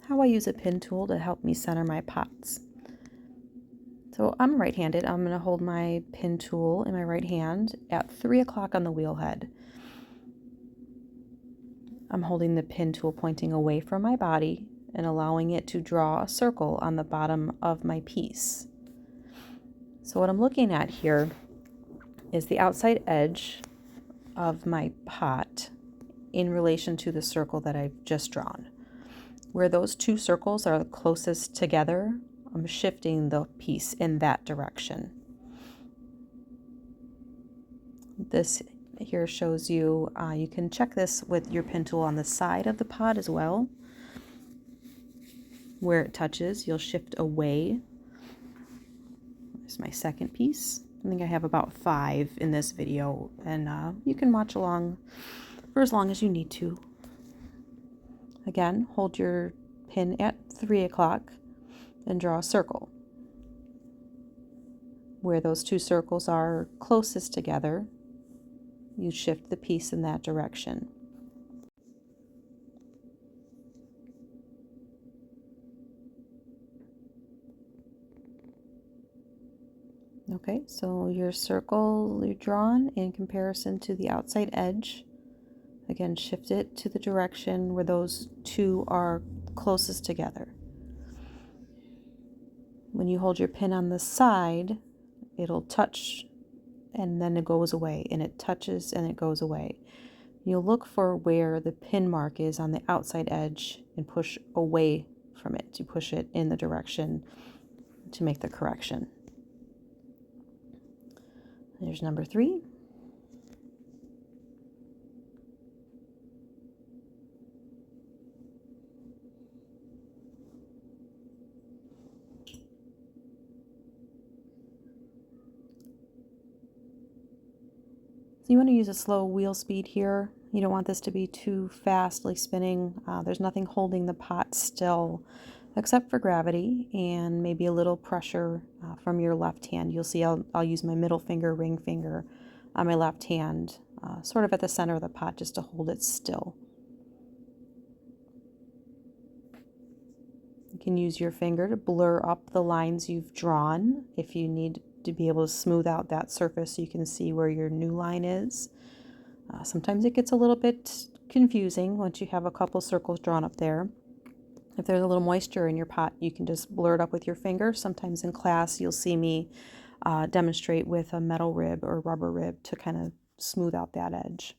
how I use a pin tool to help me center my pots. So I'm right-handed. I'm going to hold my pin tool in my right hand at 3 o'clock on the wheel head. I'm holding the pin tool pointing away from my body and allowing it to draw a circle on the bottom of my piece. So what I'm looking at here is the outside edge of my pot in relation to the circle that I've just drawn. Where those two circles are closest together, I'm shifting the piece in that direction. This here shows you, you can check this with your pin tool on the side of the pot as well. Where it touches, you'll shift away. There's my second piece. I think I have about 5 in this video, and you can watch along for as long as you need to. Again, hold your pin at 3 o'clock and draw a circle. Where those two circles are closest together, you shift the piece in that direction. Okay, so your circle you're drawn in comparison to the outside edge. Again, shift it to the direction where those two are closest together. When you hold your pin on the side, it'll touch and then it goes away, and it touches and it goes away. You'll look for where the pin mark is on the outside edge and push away from it to push it in the direction to make the correction. There's number 3. So you want to use a slow wheel speed here. You don't want this to be too fastly spinning. There's nothing holding the pot still except for gravity and maybe a little pressure from your left hand. You'll see I'll use my middle finger, ring finger on my left hand, sort of at the center of the pot just to hold it still. You can use your finger to blur up the lines you've drawn if you need to be able to smooth out that surface so you can see where your new line is. Sometimes it gets a little bit confusing once you have a couple circles drawn up there. If there's a little moisture in your pot, you can just blur it up with your finger. Sometimes in class you'll see me demonstrate with a metal rib or rubber rib to kind of smooth out that edge.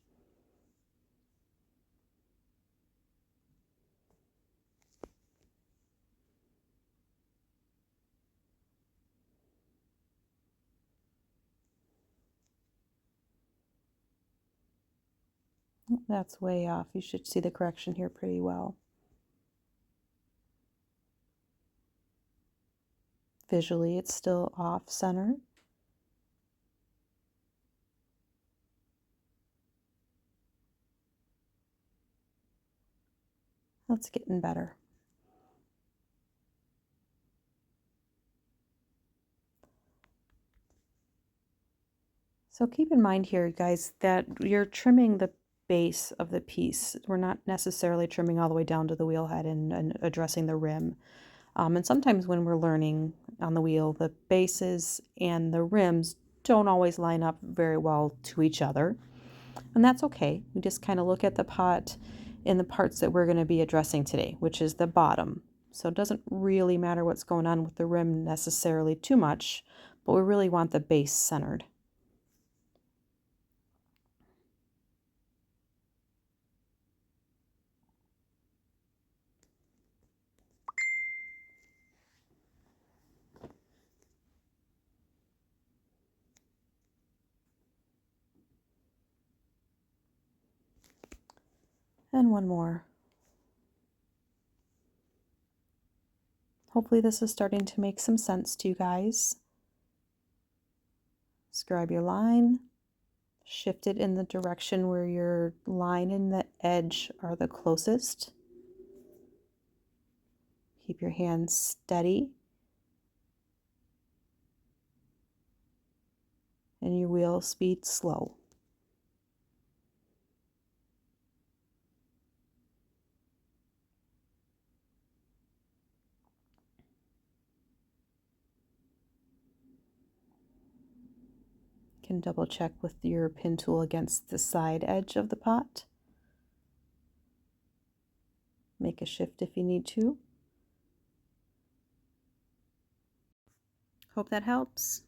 That's way off. You should see the correction here pretty well. Visually, it's still off center. That's getting better. So keep in mind here, guys, that you're trimming the base of the piece. We're not necessarily trimming all the way down to the wheel head and addressing the rim. And sometimes when we're learning on the wheel, the bases and the rims don't always line up very well to each other. And that's okay. We just kind of look at the pot in the parts that we're going to be addressing today, which is the bottom. So it doesn't really matter what's going on with the rim necessarily too much, but we really want the base centered. And one more. Hopefully this is starting to make some sense to you guys. Scribe your line, shift it in the direction where your line and the edge are the closest. Keep your hands steady and your wheel speed slow. can double check with your pin tool against the side edge of the pot. Make a shift if you need to. Hope that helps.